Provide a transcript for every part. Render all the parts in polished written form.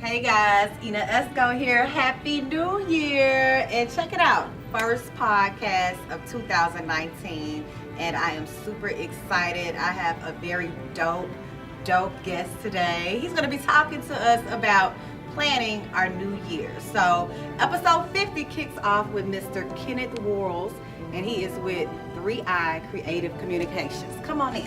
Hey guys, Ina Esco here. Happy New Year! And check it out, first podcast of 2019, and I am super excited. I have a very dope guest today. He's going to be talking to us about planning our new year. So, episode 50 kicks off with Mr. Kenneth Worles, and he is with 3i Creative Communications. Come on in.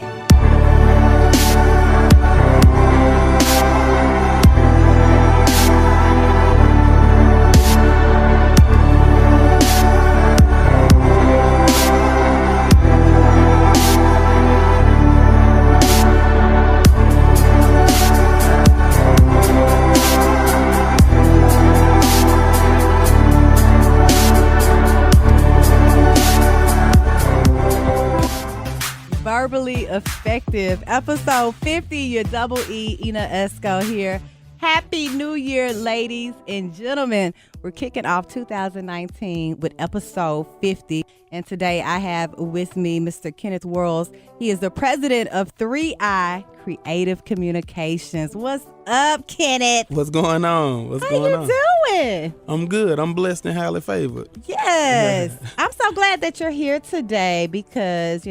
Verbally Effective, episode 50. Your double E, Ina Esco here. Happy New Year, ladies and gentlemen. We're kicking off 2019 with episode 50. And today I have with me Mr. Kenneth Worles. He is the president of 3i Creative Communications. What's up, Kenneth? What's going on? How you doing? I'm good. I'm blessed and highly favored. Yes. I'm so glad that you're here today because,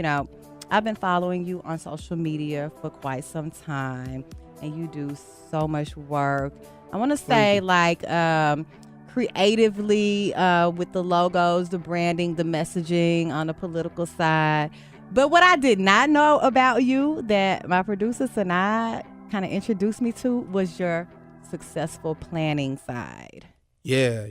I've been following you on social media for quite some time, and you do so much work. I want to say, creatively with the logos, the branding, the messaging on the political side. But what I did not know about you that my producer Sanaa kind of introduced me to was your successful planning side. Yeah.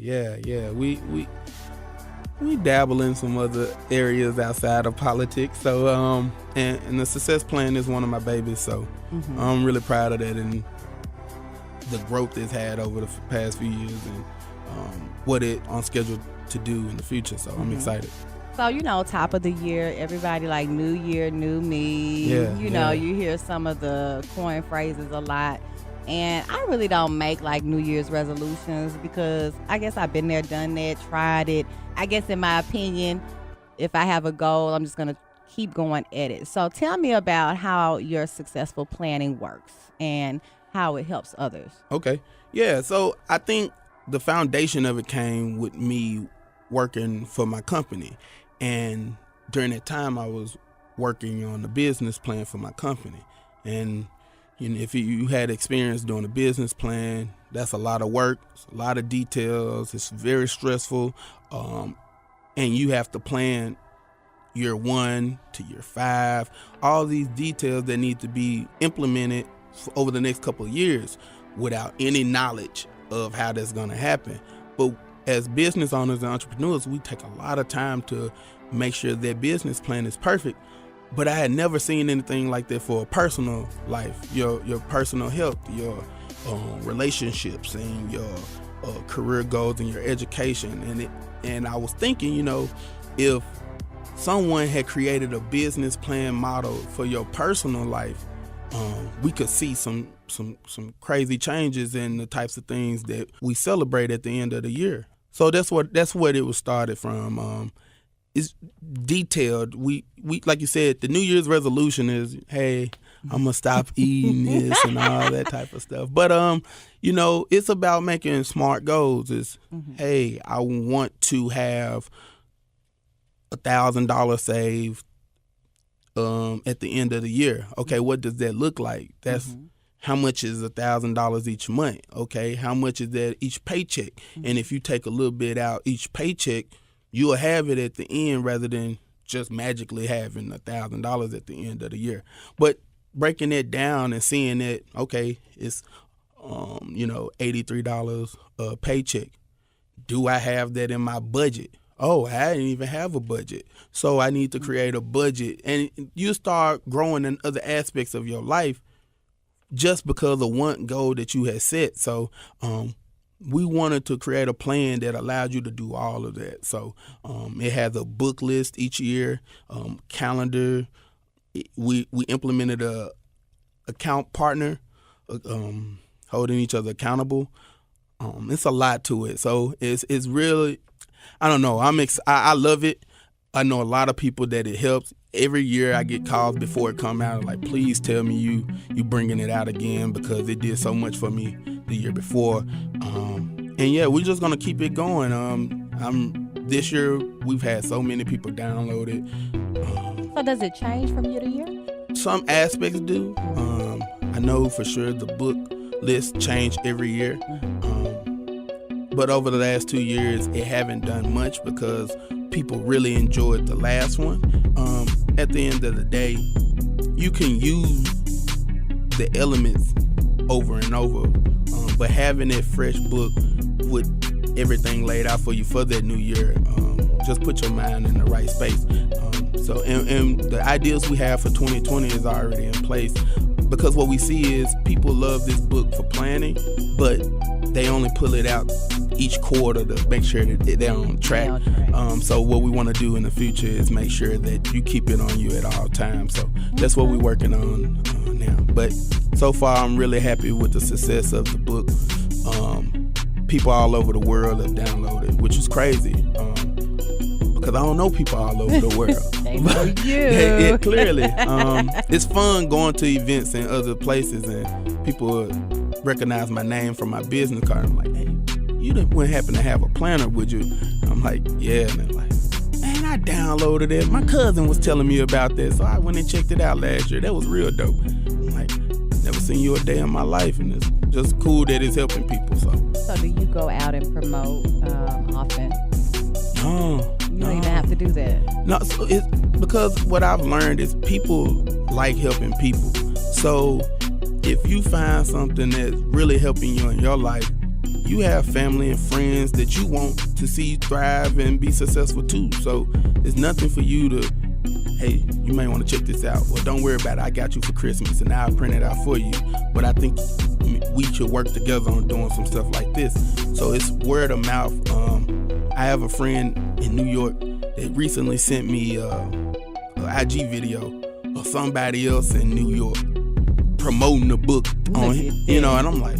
We dabble in some other areas outside of politics. So, and the success plan is one of my babies. So I'm really proud of that and the growth it's had over the past few years and what it on schedule to do in the future. So I'm excited. So, top of the year, everybody like new year, new me. Yeah, you hear some of the coin phrases a lot. And I really don't make like New Year's resolutions because I guess I've been there, done that, tried it. I guess in my opinion, if I have a goal, I'm just going to keep going at it. So tell me about how your successful planning works and how it helps others. Okay. Yeah. So I think the foundation of it came with me working for my company. And during that time, I was working on the business plan for my company. And if you had experience doing a business plan, that's a lot of work, it's a lot of details, it's very stressful, and you have to plan year 1 to year 5, all these details that need to be implemented over the next couple of years without any knowledge of how that's going to happen. But as business owners and entrepreneurs, we take a lot of time to make sure that business plan is perfect. But I had never seen anything like that for a personal life, your personal health, your relationships, and your career goals and your education. And I was thinking, if someone had created a business plan model for your personal life, we could see some crazy changes in the types of things that we celebrate at the end of the year. So that's what it was started from. It's detailed. We like you said, the New Year's resolution is, hey, I'm gonna stop eating this and all that type of stuff. But it's about making smart goals. It's hey, I want to have $1,000 saved at the end of the year. Okay, what does that look like? That's how much is $1,000 each month? Okay, how much is that each paycheck? And if you take a little bit out each paycheck, you'll have it at the end rather than just magically having $1,000 at the end of the year. But breaking it down and seeing that, okay, it's $83 a paycheck. Do I have that in my budget? Oh, I didn't even have a budget. So I need to create a budget. And you start growing in other aspects of your life just because of one goal that you had set. So we wanted to create a plan that allowed you to do all of that. So it has a book list each year, calendar. We implemented a account partner, holding each other accountable. It's a lot to it. So it's really, I don't know. I love it. I know a lot of people that it helps. Every year I get calls before it come out, like, please tell me you bringing it out again because it did so much for me the year before. And yeah, we're just gonna keep it going. This year we've had so many people download it. So does it change from year to year? Some aspects do. I know for sure the book list change every year. But over the last 2 years, it haven't done much because people really enjoyed the last one. At the end of the day, you can use the elements over and over, but having that fresh book with everything laid out for you for that new year, just put your mind in the right space. And the ideas we have for 2020 is already in place, because what we see is people love this book for planning, but they only pull it out each quarter to make sure that they're on track. So what we want to do in the future is make sure that you keep it on you at all times. So that's what we're working on now. But so far, I'm really happy with the success of the book. People all over the world have downloaded, which is crazy. Because I don't know people all over the world. They know you. Clearly. It's fun going to events in other places and people recognize my name from my business card. I'm like, hey, you wouldn't happen to have a planner, would you? I'm like, yeah. And they're like, man, I downloaded it. My cousin was telling me about that, so I went and checked it out last year. That was real dope. I'm like, never seen you a day in my life, and it's just cool that it's helping people. So do you go out and promote often? No. You don't even have to do that. No, so it's because what I've learned is people like helping people. So if you find something that's really helping you in your life, you have family and friends that you want to see thrive and be successful too. So it's nothing for you to, hey, you may want to check this out. Well, don't worry about it. I got you for Christmas and now I print it out for you. But I think we should work together on doing some stuff like this. So it's word of mouth. I have a friend in New York that recently sent me an IG video of somebody else in New York promoting the book on him, and I'm like,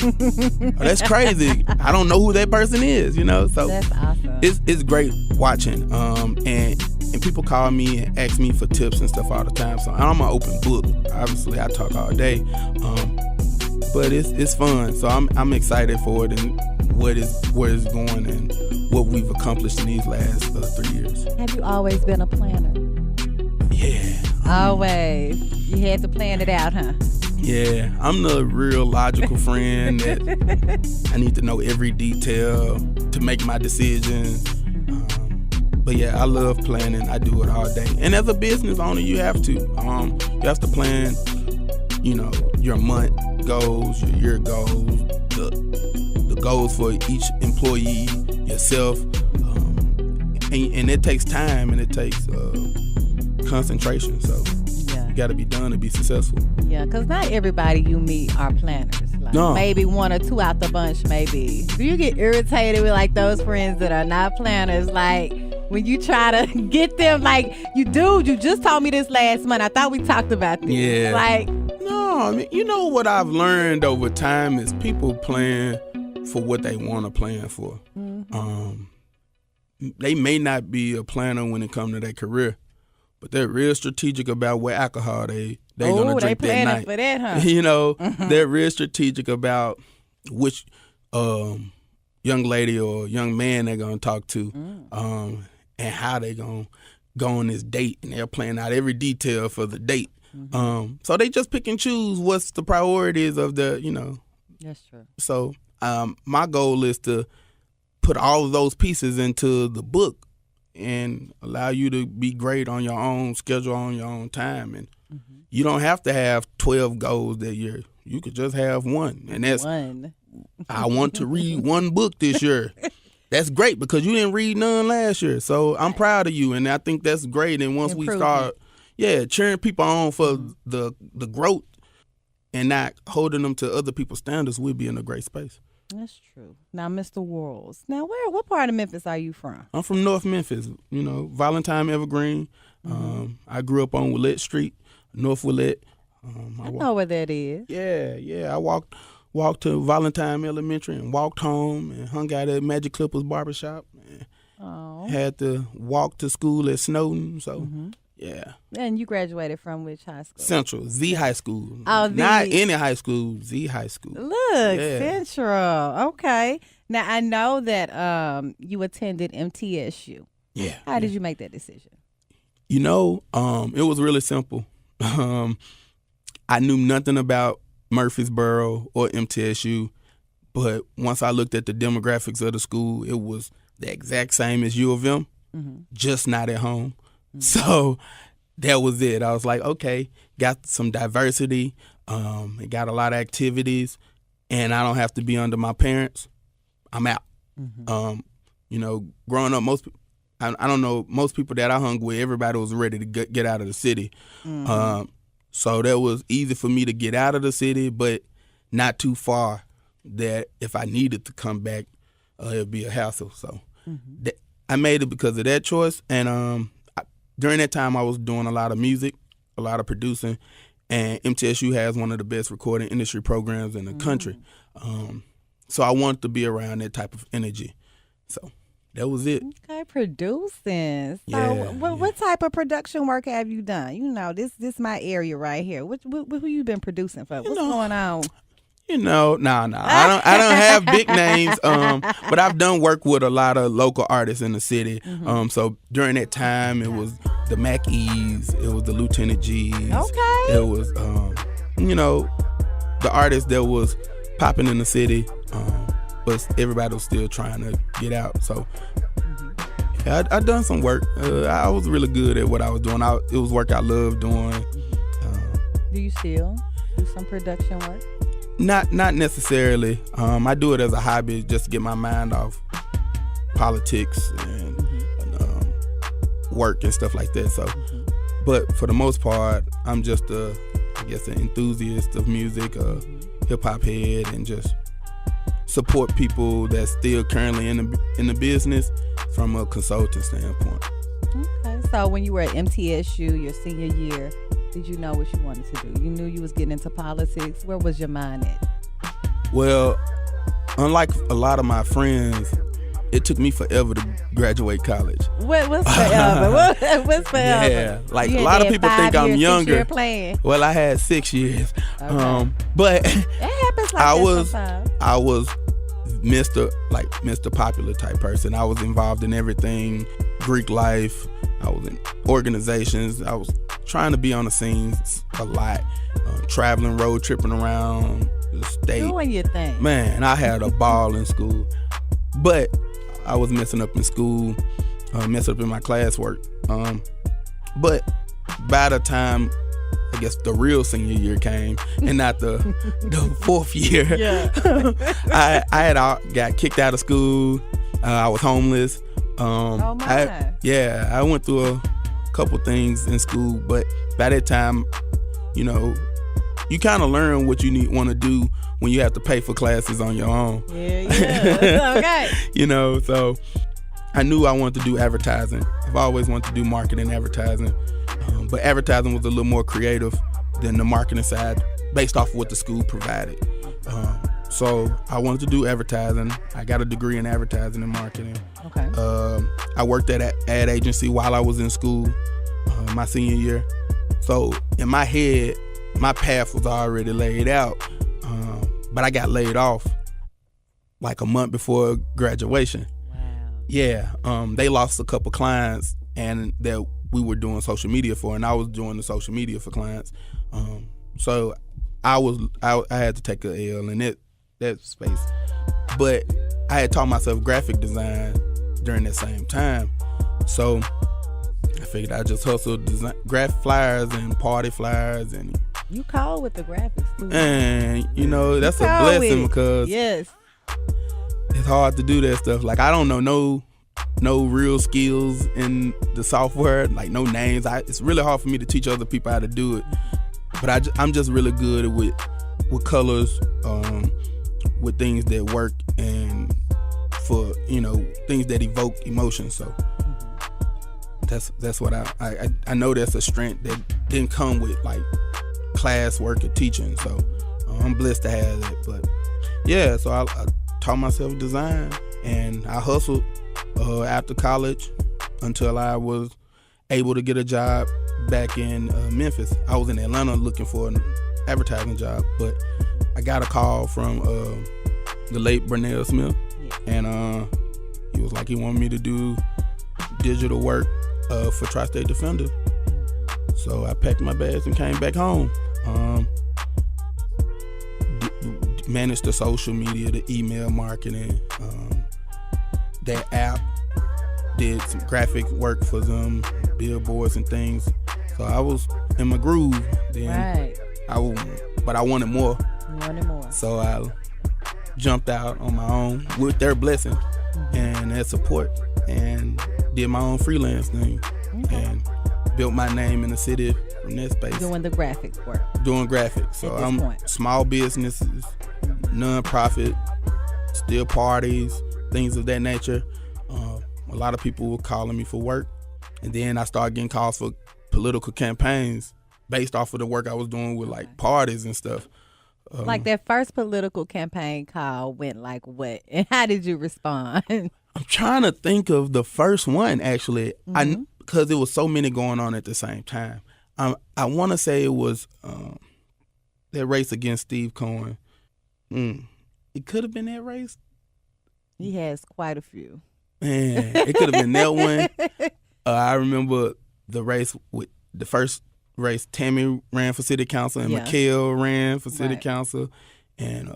oh, that's crazy. I don't know who that person is, So that's awesome. It's great watching. And people call me and ask me for tips and stuff all the time. So I'm an open book. Obviously, I talk all day, but it's fun. So I'm excited for it and where it's going and what we've accomplished in these last 3 years. Have you always been a planner? Yeah. Always. You had to plan it out, huh? Yeah, I'm the real logical friend that I need to know every detail to make my decisions. But yeah, I love planning. I do it all day. And as a business owner, you have to. You have to plan, your month goals, your year goals, the goals for each employee, yourself. And it takes time and it takes concentration. So you got to be done to be successful. Yeah, because not everybody you meet are planners. Like No. Maybe one or two out the bunch, maybe. Do you get irritated with like those friends that are not planners? Like when you try to get them, like, you just told me this last month. I thought we talked about this. Yeah. Like, no, I mean, what I've learned over time is people plan for what they want to plan for. Mm-hmm. They may not be a planner when it comes to their career, but they're real strategic about what alcohol they're gonna drink that night. For that, huh? Mm-hmm. They're real strategic about which young lady or young man they're gonna talk to, and how they gonna go on this date, and they're planning out every detail for the date. Mm-hmm. So they just pick and choose what's the priorities of the. That's true. So my goal is to put all of those pieces into the book and allow you to be great on your own schedule, on your own time. And you don't have to have 12 goals that year. You could just have one. And that's one. I want to read one book this year. That's great because you didn't read none last year. So I'm proud of you. And I think that's great. And once we start, cheering people on for the growth and not holding them to other people's standards, we'll be in a great space. That's true. Now, Mr. Worles, what part of Memphis are you from? I'm from North Memphis, Valentine Evergreen. I grew up on Willette Street, North Willette. I know where that is. Yeah. I walked to Valentine Elementary and walked home and hung out at Magic Clippers Barbershop. Oh. Had to walk to school at Snowden. So, yeah. And you graduated from which high school? Central, Z High School. Oh, Not any high school, Z High School. Look, Central. Okay. Now, I know that you attended MTSU. Yeah. How did you make that decision? You know, it was really simple. I knew nothing about Murfreesboro or MTSU, but once I looked at the demographics of the school, it was the exact same as U of M, just not at home. So that was it. I was like, okay, got some diversity, it got a lot of activities, and I don't have to be under my parents. I'm out. You know, growing up, I don't know, most people that I hung with, everybody was ready to get out of the city. So that was easy for me to get out of the city, but not too far that if I needed to come back, it'd be a hassle. So I made it because of that choice. And during that time, I was doing a lot of music, a lot of producing, and MTSU has one of the best recording industry programs in the country. So I wanted to be around that type of energy. So that was it. Okay, producing. So Yeah, what type of production work have you done? You know, this my area right here. Who you been producing for? What's going on? You know, I don't have big names, but I've done work with a lot of local artists in the city. So during that time, it was the Mac E's, it was the Lieutenant G's. Okay. It was, you know, the artists that was popping in the city, but everybody was still trying to get out. So yeah, I done some work. I was really good at what I was doing. It was work I loved doing. Do you still do some production work? Not necessarily. I do it as a hobby just to get my mind off politics and work and stuff like that. So, but for the most part, I'm just an enthusiast of music, a hip hop head, and just support people that's still currently in the business from a consulting standpoint. Okay. So when you were at MTSU, your senior year, did you know what you wanted to do? You knew you was getting into politics. Where was your mind at? Well, unlike a lot of my friends, it took me forever to graduate college. What's forever? What's forever? Yeah, like a lot of people think I'm younger. Well, I had 6 years. Okay. But it happens like sometimes. I was Mr. Popular type person. I was involved in everything, Greek life. I was in organizations. I was trying to be on the scenes a lot, traveling, road tripping around the state. Doing your thing. Man, I had a ball in school. But I was messing up in school, messing up in my classwork. But by the time, I guess, the real senior year came, and not the fourth year, I got kicked out of school. I was homeless. Oh my! I went through a couple things in school, but by that time, you know, you kind of learn what you want to do when you have to pay for classes on your own. Yeah. Okay. You know, so I knew I wanted to do advertising. I've always wanted to do marketing, advertising, but advertising was a little more creative than the marketing side, based off of what the school provided. So I wanted to do advertising. I got a degree in advertising and marketing. Okay. I worked at an ad agency while I was in school, my senior year. So in my head, my path was already laid out, but I got laid off like a month before graduation. Wow. Yeah, they lost a couple clients, and that we were doing social media for, and I was doing the social media for clients. So I had to take a L in that space, but I had taught myself graphic design during that same time. So I figured I'd just hustle graphic flyers and party flyers, and you call with the graphics too. And you know, that's a blessing because yes, it's hard to do that stuff. Like, I don't know no real skills in the software, like no names. It's really hard for me to teach other people how to do it. But I'm just really good with colors, with things that work, and for, you know, things that evoke emotion. So that's what I know that's a strength that didn't come with like class work or teaching. So I'm blessed to have that. But yeah, so I taught myself design, and I hustled after college until I was able to get a job back in Memphis. I was in Atlanta looking for an advertising job, but I got a call from the late Burnell Smith, and he was like, he wanted me to do digital work for Tri-State Defender. So I packed my bags and came back home. Managed the social media, the email marketing, that app, did some graphic work for them, billboards and things. So I was in my groove then. But I wanted more. You wanted more. So I jumped out on my own with their blessing and their support, and did my own freelance thing, and built my name in the city from that space. Doing the graphics work. Doing graphics. So I'm small businesses, non-profit, still parties, things of that nature. A lot of people were calling me for work, and then I started getting calls for political campaigns based off of the work I was doing with like parties and stuff. Like that first political campaign call went like what? And how did you respond? I'm trying to think of the first one actually, because there was so many going on at the same time. I want to say it was that race against Steve Cohen. It could have been that race. He has quite a few. Man, it could have been that one. I remember the race with the first race. Tammy ran for city council, and Mikhail ran for city council, and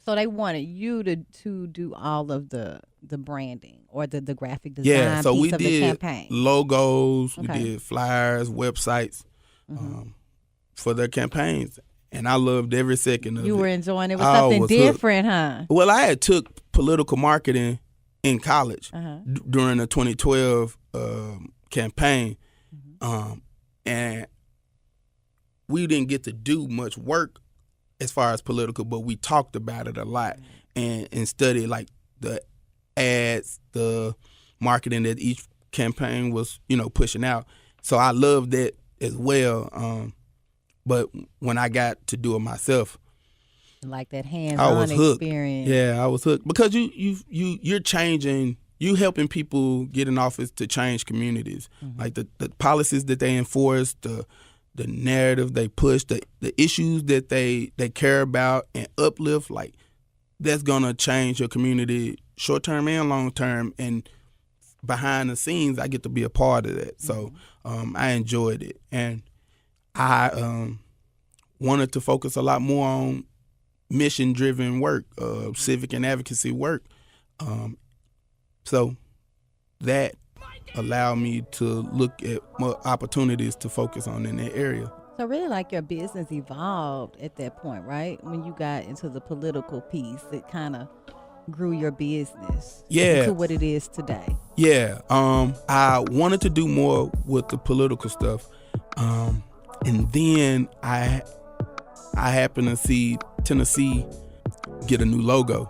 so they wanted you to do all of the branding or the graphic design so piece we of did the campaign. Logos, we did flyers, websites for their campaigns, and I loved every second of it. You were enjoying it. Was something different, huh? Well, I had took political marketing in college during the 2012 campaign, and we didn't get to do much work as far as political, but we talked about it a lot and studied like the ads, the marketing that each campaign was, pushing out. So I loved that as well. But when I got to do it myself, like that hands-on experience. Yeah, I was hooked because you're changing. You helping people get in office to change communities, like the policies that they enforce, the narrative they push, the issues that they care about and uplift. Like that's gonna change your community short term and long term. And behind the scenes, I get to be a part of that. So I enjoyed it, and I wanted to focus a lot more on mission-driven work, civic and advocacy work. So that allowed me to look at more opportunities to focus on in that area. So really like your business evolved at that point, right? When you got into the political piece, it kind of grew your business into what it is today. Yeah. I wanted to do more with the political stuff. And then I happened to see Tennessee get a new logo.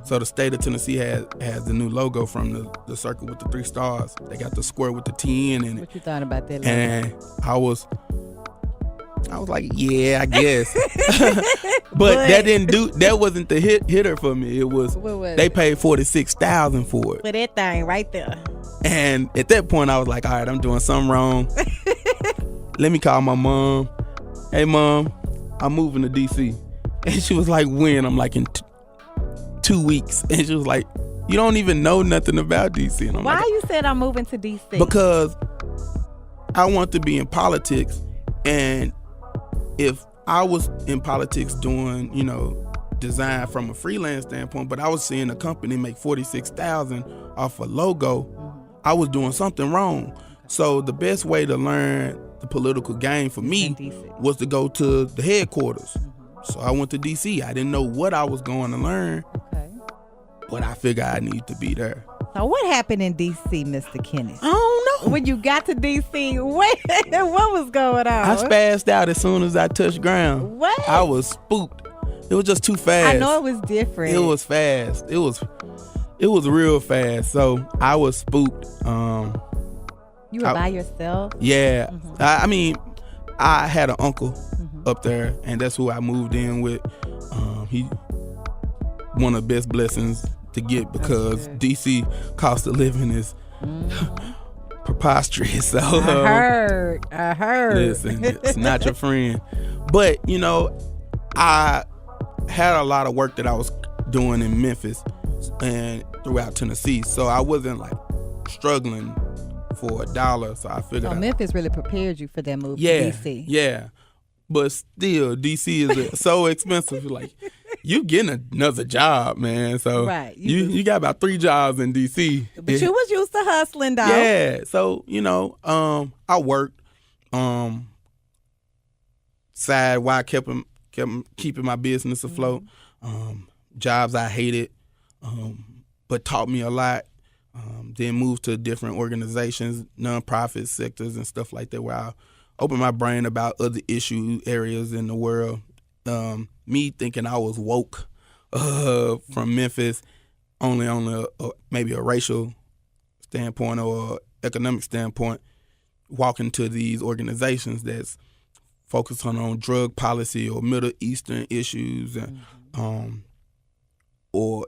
So the state of Tennessee has the new logo from the circle with the 3 stars. They got the square with the 10 in it. What you thought about that logo? And I was like, yeah, I guess. but that wasn't the hitter for me. It was, they paid $46,000 for it. For that thing right there. And at that point I was like, all right, I'm doing something wrong. Let me call my mom. Hey mom, I'm moving to DC. And she was like, when? I'm like, in 2 weeks. And she was like, you don't even know nothing about DC. And I'm Why like, you said I'm moving to DC? Because I want to be in politics. And if I was in politics doing, design from a freelance standpoint, but I was seeing a company make $46,000 off a logo, I was doing something wrong. So the best way to learn the political game for me was to go to the headquarters. So I went to DC. I didn't know what I was going to learn, but I figured I needed to be there. So what happened in DC, Mr. Kenneth? I don't know. When you got to DC, what was going on? I spazzed out as soon as I touched ground. What? I was spooked. It was just too fast. I know it was different. It was fast. It was real fast. So I was spooked. You were by yourself? Yeah. I mean, I had an uncle up there, and that's who I moved in with. He one of the best blessings to get because true. DC cost of living is preposterous. So I heard. listen, it's not your friend. But I had a lot of work that I was doing in Memphis and throughout Tennessee, so I wasn't like struggling for $1. So I figured Memphis really prepared you for that move to DC. Yeah, but still, DC is so expensive. Like, you getting another job, man. So right. you got about 3 jobs in DC. But you was used to hustling, though. Yeah. So I worked side while I kept keeping my business afloat. Jobs I hated, but taught me a lot. Then moved to different organizations, nonprofit sectors and stuff like that, where I opened my brain about other issue areas in the world. Me thinking I was woke from Memphis, only on maybe a racial standpoint or economic standpoint, walking to these organizations that's focused on drug policy or Middle Eastern issues, and, or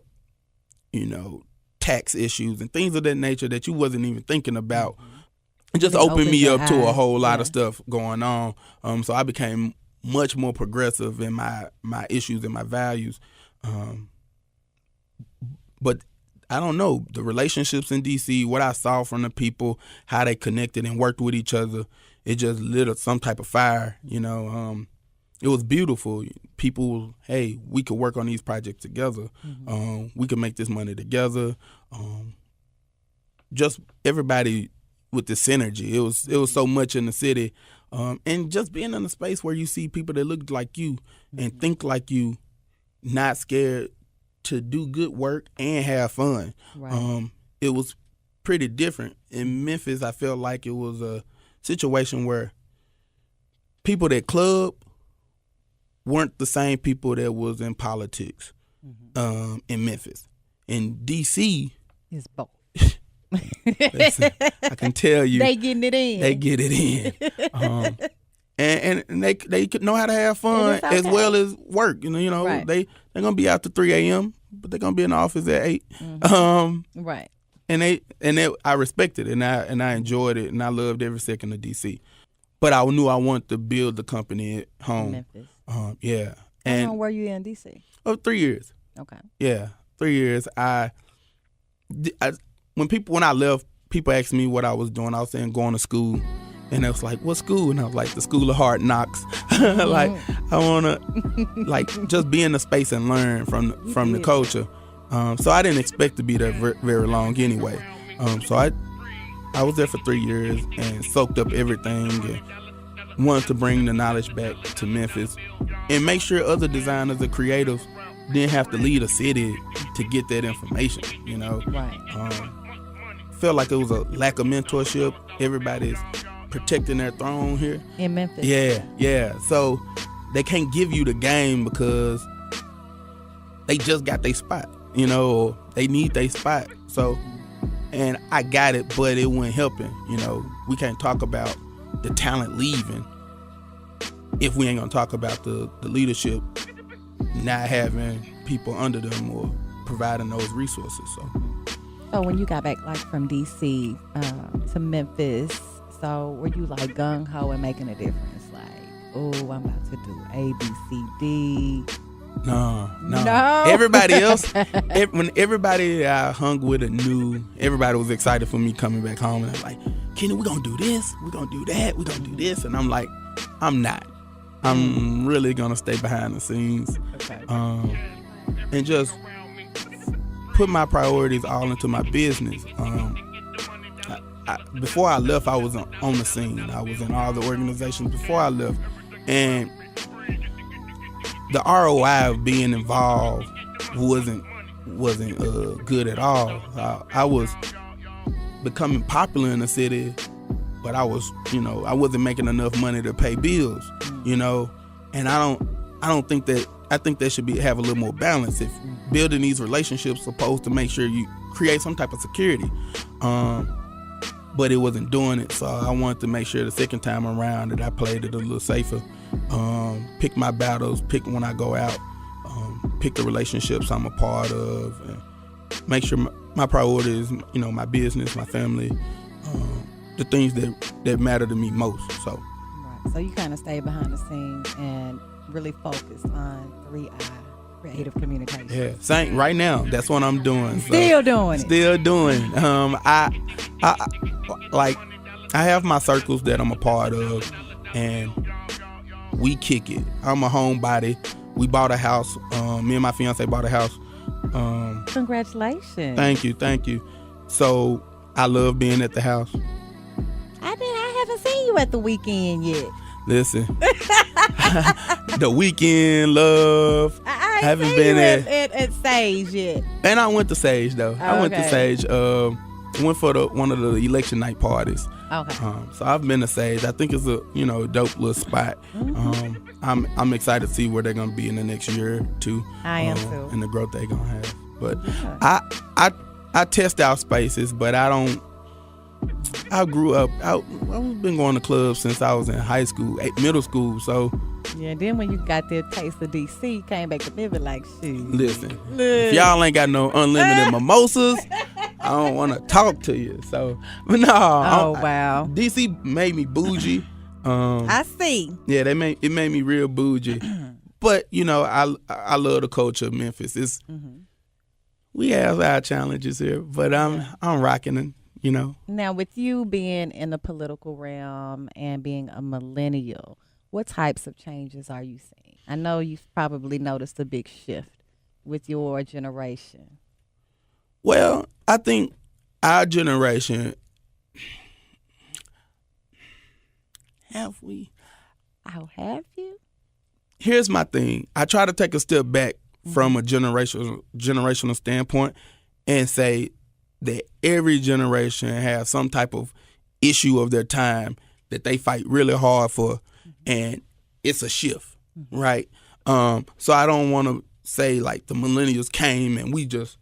tax issues and things of that nature that you wasn't even thinking about. It just opened me up to a whole lot of stuff going on. So I became much more progressive in my issues and my values. But I don't know, the relationships in DC, what I saw from the people, how they connected and worked with each other, it just lit some type of fire, It was beautiful. People, hey, we could work on these projects together. We could make this money together. Just everybody with the synergy. It was so much in the city. And just being in a space where you see people that look like you and think like you, not scared to do good work and have fun. Right. It was pretty different. In Memphis, I felt like it was a situation where people that club weren't the same people that was in politics in Memphis. In DC, it's both. Listen, I can tell you, they getting it in. They get it in, and they could know how to have fun okay. as well as work. Right. They're gonna be out to 3 a.m., but they're gonna be in the office at 8. Right. And I respected it, and I enjoyed it, and I loved every second of DC. But I knew I wanted to build the company at home. Memphis. Yeah. How And long were you in DC? 3 years. Okay. Yeah, 3 years. When I left, people asked me what I was doing. I was saying going to school, and they was like, "What school?" And I was like, "The School of Hard Knocks." Like, I wanna just be in the space and learn from the culture. So I didn't expect to be there very long anyway. So I was there for 3 years and soaked up everything and wanted to bring the knowledge back to Memphis and make sure other designers or creatives didn't have to leave a city to get that information. Right. Felt like it was a lack of mentorship. Everybody's protecting their throne here In Memphis. Yeah. So they can't give you the game because they just got their spot, or they need their spot. So, and I got it, but it wasn't helping. We can't talk about the talent leaving if we ain't gonna talk about the leadership not having people under them or providing those resources. So when you got back from DC to Memphis, so were you like gung ho and making a difference? Like, oh, I'm about to do A, B, C, D. No. No. Everybody else, when everybody I hung with knew, everybody was excited for me coming back home. And I'm like, Kenny, we're going to do this. We're going to do that. We're going to do this. And I'm like, I'm not. I'm really going to stay behind the scenes. Okay. And just put my priorities all into my business. Before I left, I was on the scene. I was in all the organizations before I left. And the ROI of being involved wasn't good at all. I was becoming popular in the city, but I wasn't making enough money to pay bills, and I think that should have a little more balance. If building these relationships supposed to make sure you create some type of security, but it wasn't doing it. So I wanted to make sure the second time around that I played it a little safer, pick my battles, pick when I go out, pick the relationships I'm a part of, make sure my priority is, my business, my family, the things that matter to me most. So, right. So you kind of stay behind the scenes and really focus on 3I, creative communication. yeah, same right now. That's what I'm doing. So, Still doing it. Still doing. I have my circles that I'm a part of, and we kick it. I'm a homebody. We bought a house. Me and my fiance bought a house. Congratulations. Thank you. So I love being at the house. I haven't seen you at the weekend yet. Listen, the weekend love. I haven't seen been you there at Sage yet. And I went to Sage though. I went to Okay. Sage. Went for one of the election night parties. Okay. So I've been to Sage. I think it's a dope little spot. Mm-hmm. I'm excited to see where they're gonna be in the next year or two. I am too. And the growth they're gonna have. But Yeah. I test out spaces, but I don't. I grew up. I've been going to clubs since I was in high school, middle school. So Yeah, then when you got that taste of DC, you came back to Memphis like, shoot. listen, if y'all ain't got no unlimited mimosas, I don't want to talk to you. So, but no. Wow. DC made me bougie. I see. Yeah, it made me real bougie. But I love the culture of Memphis. It's we have our challenges here, but I'm rocking it. Now, with you being in the political realm and being a millennial, what types of changes are you seeing? I know you've probably noticed a big shift with your generation. Well, I think our generation, have we? How have you? Here's my thing. I try to take a step back from a generational standpoint and say that every generation has some type of issue of their time that they fight really hard for, and it's a shift, right? So I don't want to say like the millennials came and we just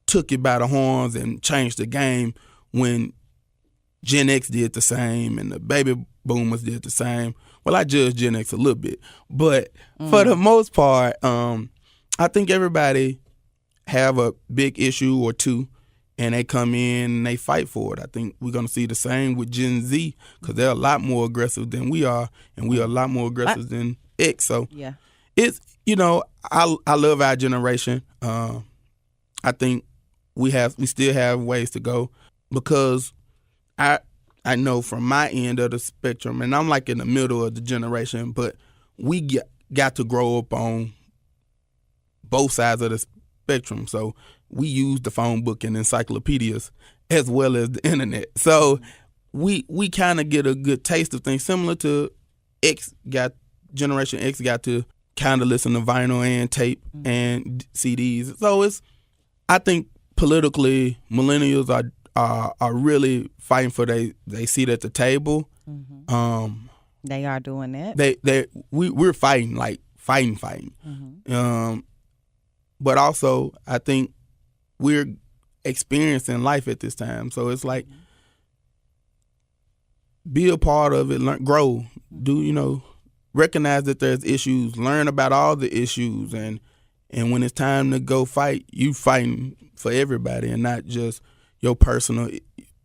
took it by the horns and changed the game when Gen X did the same and the baby boomers did the same. Well, I judge Gen X a little bit, but for the most part, I think everybody have a big issue or two, and they come in and they fight for it. I think we're going to see the same with Gen Z because they're a lot more aggressive than we are, and we are a lot more aggressive than X. So Yeah. it's, I love our generation. I think we still have ways to go because I know from my end of the spectrum, and I'm like in the middle of the generation, but we got to grow up on both sides of the spectrum. So we use the phone book and encyclopedias as well as the internet. So we kind of get a good taste of things similar to Generation X got to kind of listen to vinyl and tape and CDs. So I think politically millennials are really fighting for they seat at the table. They are doing that. We're fighting, like fighting. But also I think we're experiencing life at this time. So it's like be a part of it, learn, grow, recognize that there's issues, learn about all the issues, and when it's time to go fight, you fighting for everybody and not just your personal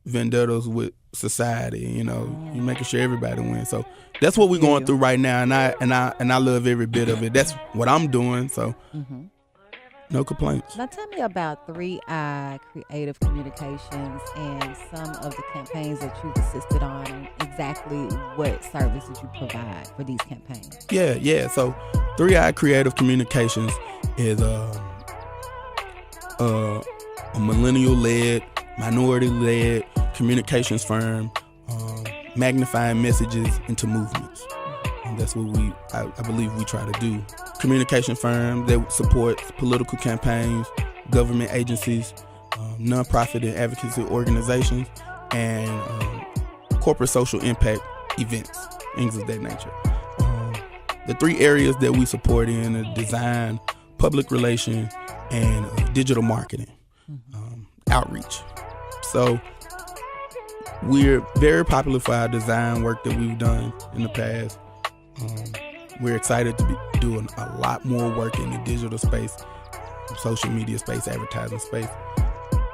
vendettas with society. You're making sure everybody wins. So that's what we're going through right now, and I love every bit of it. That's what I'm doing. So no complaints. Now tell me about 3I Creative Communications and some of the campaigns that you've assisted on, and exactly what services you provide for these campaigns. Yeah. So 3I Creative Communications is a millennial-led, minority-led communications firm, magnifying messages into movements. And that's what I believe we try to do. Communication firm that supports political campaigns, government agencies, nonprofit and advocacy organizations, and corporate social impact events, things of that nature. The three areas that we support in are design, public relations, and digital marketing, outreach. So we're very popular for our design work that we've done in the past. We're excited to be doing a lot more work in the digital space, social media space, advertising space.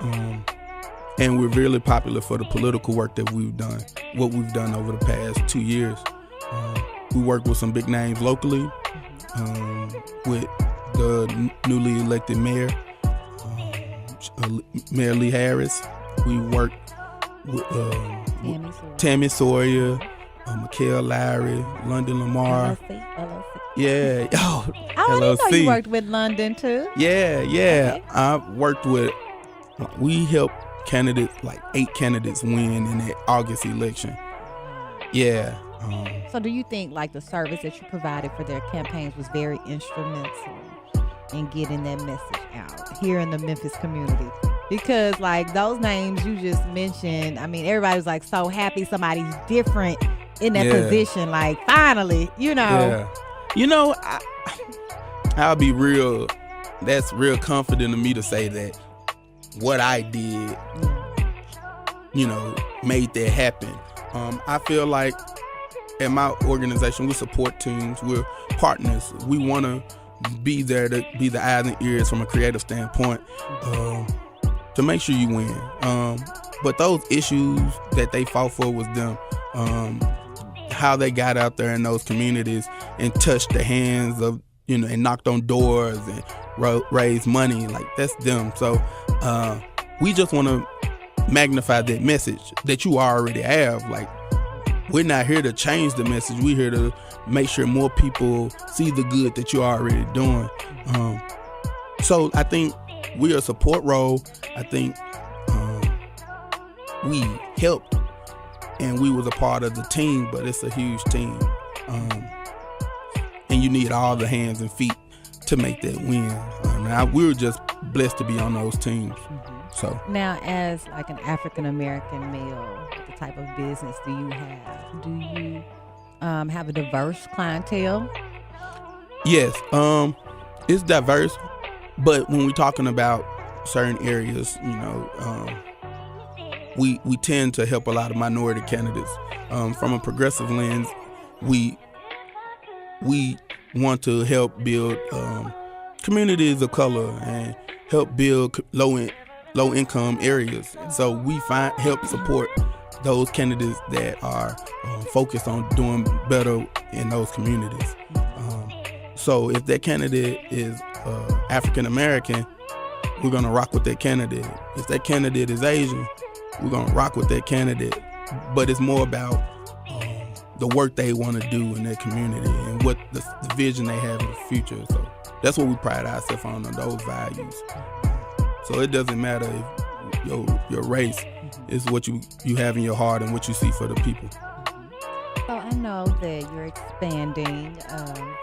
And we're really popular for the political work that we've done, what we've done over the past 2 years. We work with some big names locally, with the newly elected mayor, Mayor Lee Harris. We work with Tammy Sawyer, Mikhail Lowry, London Lamar. LLC. Yeah. Oh, I didn't know LLC. you worked with London too. Yeah. Okay. I worked with, we helped candidates, like 8 candidates win in the August election. Yeah. So do you think like the service that you provided for their campaigns was very instrumental in getting that message out here in the Memphis community? Because like those names you just mentioned, I mean, everybody was like so happy somebody's different in that position. Like finally, Yeah. I'll be real. That's real confident of me to say that what I did, made that happen. I feel like at my organization, we support teams. We're partners. We want to be there to be the eyes and ears from a creative standpoint, to make sure you win. But those issues that they fought for was them. How they got out there in those communities and touched the hands of, and knocked on doors and raised money, like that's them. So we just want to magnify that message that you already have. Like, we're not here to change the message. We're here to make sure more people see the good that you're already doing. So I think we're a support role. I think we helped and we was a part of the team, but it's a huge team. And you need all the hands and feet to make that win. We were just blessed to be on those teams. So now, as like an African American male, what type of business do you have? Do you have a diverse clientele? Yes, it's diverse, but when we're talking about certain areas, we tend to help a lot of minority candidates. From a progressive lens, we want to help build communities of color and help build low income areas. So we help support those candidates that are focused on doing better in those communities. So if that candidate is African American, we're gonna rock with that candidate. If that candidate is Asian, we're gonna rock with that candidate. But it's more about the work they want to do in their community and what the vision they have in the future. So that's what we pride ourselves on those values. So it doesn't matter if your race is what you have in your heart and what you see for the people. So I know that you're expanding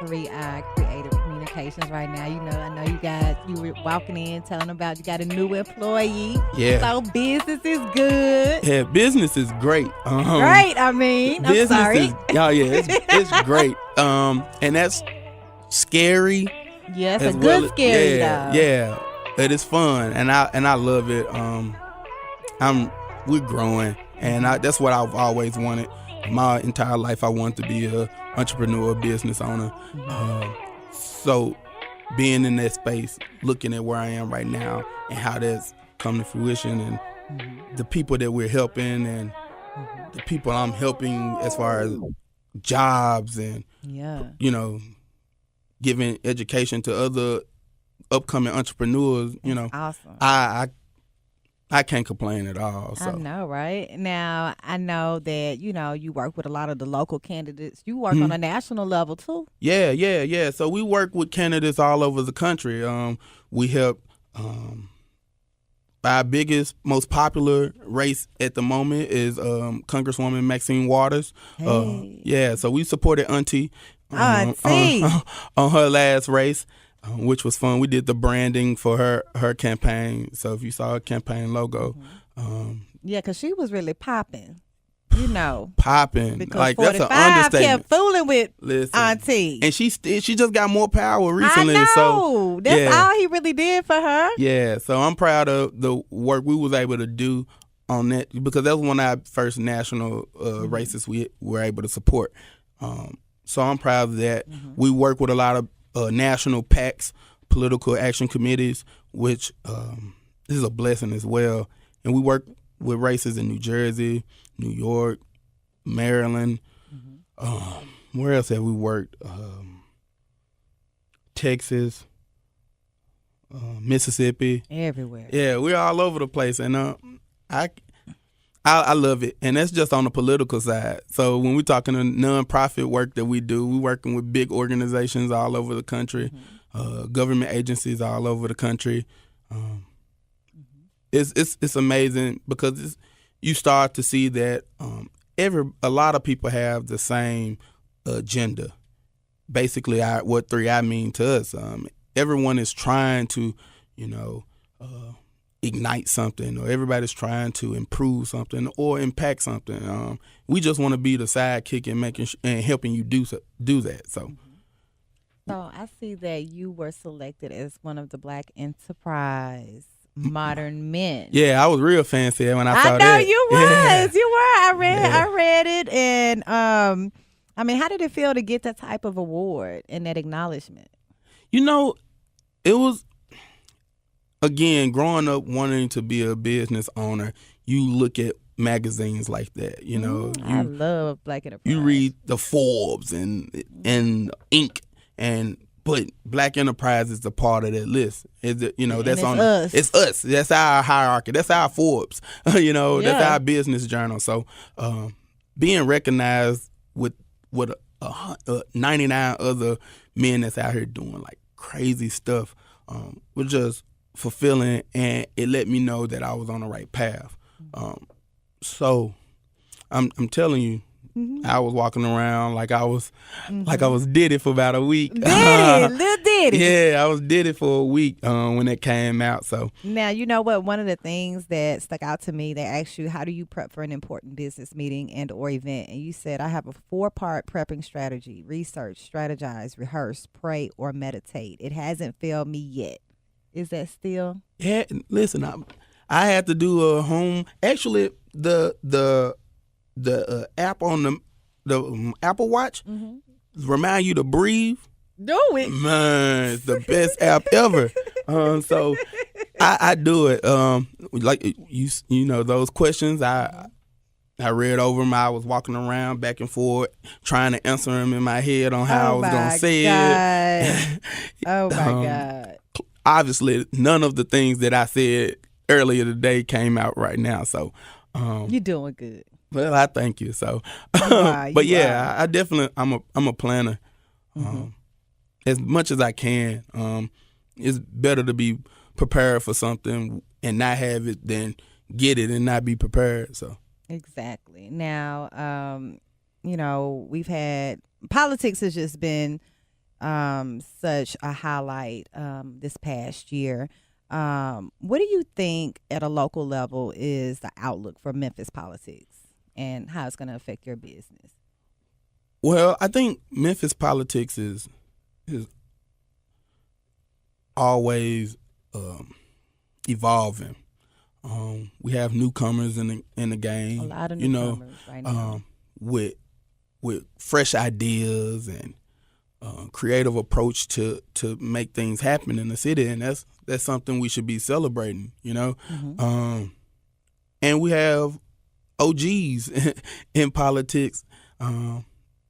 3i Creative Communications right now. I know you were walking in telling about you got a new employee. Yeah. So business is good. Yeah, business is great. Great, I'm sorry. It's great. And that's scary. Yeah, it's a good scary though. Yeah. It is fun, and I love it. We're growing, and that's what I've always wanted. My entire life, I wanted to be an entrepreneur, business owner. So being in that space, looking at where I am right now and how that's come to fruition, and the people that we're helping, and the people I'm helping as far as jobs and giving education to other upcoming entrepreneurs, awesome. I can't complain at all. So. I know, right? Now, I know that, you work with a lot of the local candidates. You work on a national level, too. Yeah. So we work with candidates all over the country. We help our biggest, most popular race at the moment is Congresswoman Maxine Waters. Hey. So we supported Auntie on her last race. Which was fun. We did the branding for her campaign. So if you saw her campaign logo, because she was really popping. Popping. Because like that's an 45 understatement. kept fooling with Auntie, and she just got more power recently. I know. So that's all he really did for her. Yeah. So I'm proud of the work we was able to do on that, because that was one of our first national races we were able to support. So I'm proud of that. We work with a lot of national PACs, political action committees, which this is a blessing as well. And we work with races in New Jersey, New York, Maryland. Where else have we worked? Texas, Mississippi. Everywhere. Yeah, we're all over the place, and I love it. And that's just on the political side. So when we're talking to nonprofit work that we do, we're working with big organizations all over the country, government agencies all over the country. It's amazing because you start to see that a lot of people have the same agenda. Basically, what 3I mean to us. Everyone is trying to, ignite something, or everybody's trying to improve something or impact something. We just want to be the sidekick and helping you do that. So I see that you were selected as one of the Black Enterprise Modern Men. Yeah, I was real fancy when I saw that. I know you was. Yeah. You were. I read it, and I mean, how did it feel to get that type of award and that acknowledgement? It was, again, growing up wanting to be a business owner, you look at magazines like that, I love Black Enterprise. You read the Forbes and Inc. But Black Enterprise is a part of that list. That's us. It's us. That's our hierarchy. That's our Forbes. That's our business journal. So being recognized with 99 other men that's out here doing like crazy stuff was just fulfilling, and it let me know that I was on the right path. So I'm telling you, I was walking around like I was Diddy for about a week. Lil Diddy. Yeah, I was Diddy for a week when it came out. So now, you know what? One of the things that stuck out to me, they asked you, how do you prep for an important business meeting and or event? And you said, I have a 4-part prepping strategy: research, strategize, rehearse, pray, or meditate. It hasn't failed me yet. Is that still? Yeah, listen, I had to do a home. Actually, the app on the Apple Watch remind you to breathe. Do it. Man, it's the best app ever. So I do it. Like those questions, I read over them. I was walking around back and forth trying to answer them in my head on how I was going to say it. Oh my God. Obviously, none of the things that I said earlier today came out right now. So you're doing good. Well, I thank you. So, I definitely, I'm a planner. As much as I can. It's better to be prepared for something and not have it than get it and not be prepared. So exactly. Now, we've had politics has just been such a highlight this past year. What do you think at a local level is the outlook for Memphis politics and how it's going to affect your business? Well, I think Memphis politics is always evolving. We have newcomers in the game. A lot of newcomers right now. With fresh ideas and creative approach to make things happen in the city, and that's something we should be celebrating. And we have OGs in politics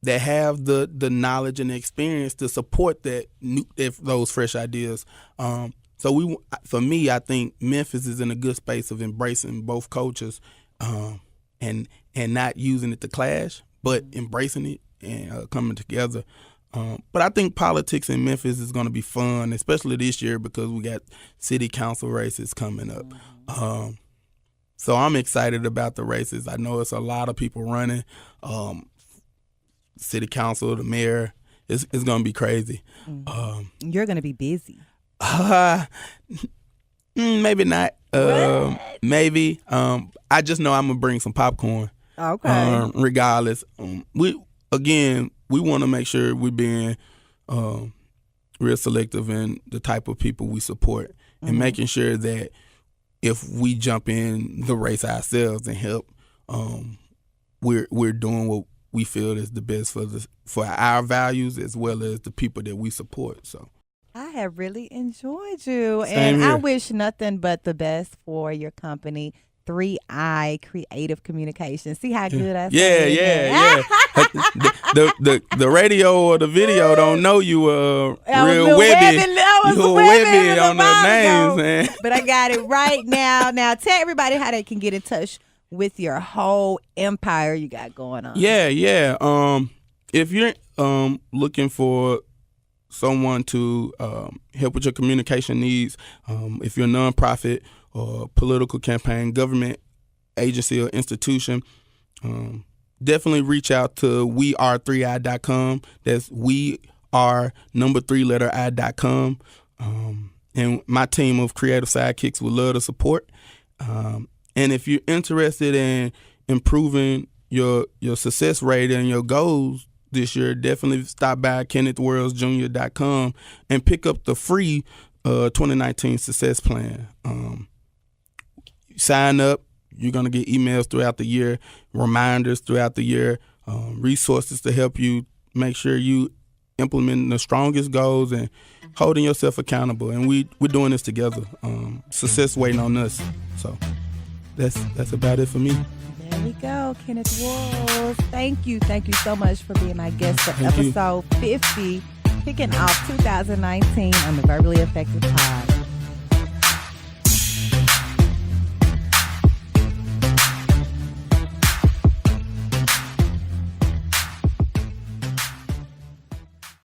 that have the knowledge and the experience to support those fresh ideas. So for me, I think Memphis is in a good space of embracing both cultures, and not using it to clash, but embracing it and coming together. But I think politics in Memphis is going to be fun, especially this year because we got city council races coming up. So I'm excited about the races. I know it's a lot of people running. City council, the mayor, it's going to be crazy. You're going to be busy. Maybe not. Maybe. I just know I'm going to bring some popcorn. Okay. Regardless. We want to make sure we're being real selective in the type of people we support and making sure that if we jump in the race ourselves and help, we're doing what we feel is the best for our values as well as the people that we support. So I have really enjoyed you. Same And here. I wish nothing but the best for your company. 3I Creative Communication. See how good I Yeah, said yeah, yeah. the radio or the video don't know you I was real webby. I was You a webby webby a on the while names, ago. man. But I got it right now. Now tell everybody how they can get in touch with your whole empire you got going on. Yeah. If you're looking for someone to help with your communication needs, if you're a nonprofit or political campaign, government agency or institution, definitely reach out to weare3i.com. That's we are number 3 letter I.com. And my team of creative sidekicks would love to support. And if you're interested in improving your success rate and your goals this year, definitely stop by KennethWorlesJr.com and pick up the free 2019 success plan. Sign up. You're going to get emails throughout the year, reminders throughout the year, resources to help you make sure you implementing the strongest goals and holding yourself accountable. And we're doing this together. Success waiting on us. So that's about it for me. There we go, Kenneth Worles. Thank you so much for being my guest for Thank you. episode 50, kicking off 2019 on the Verbally Effective Pod.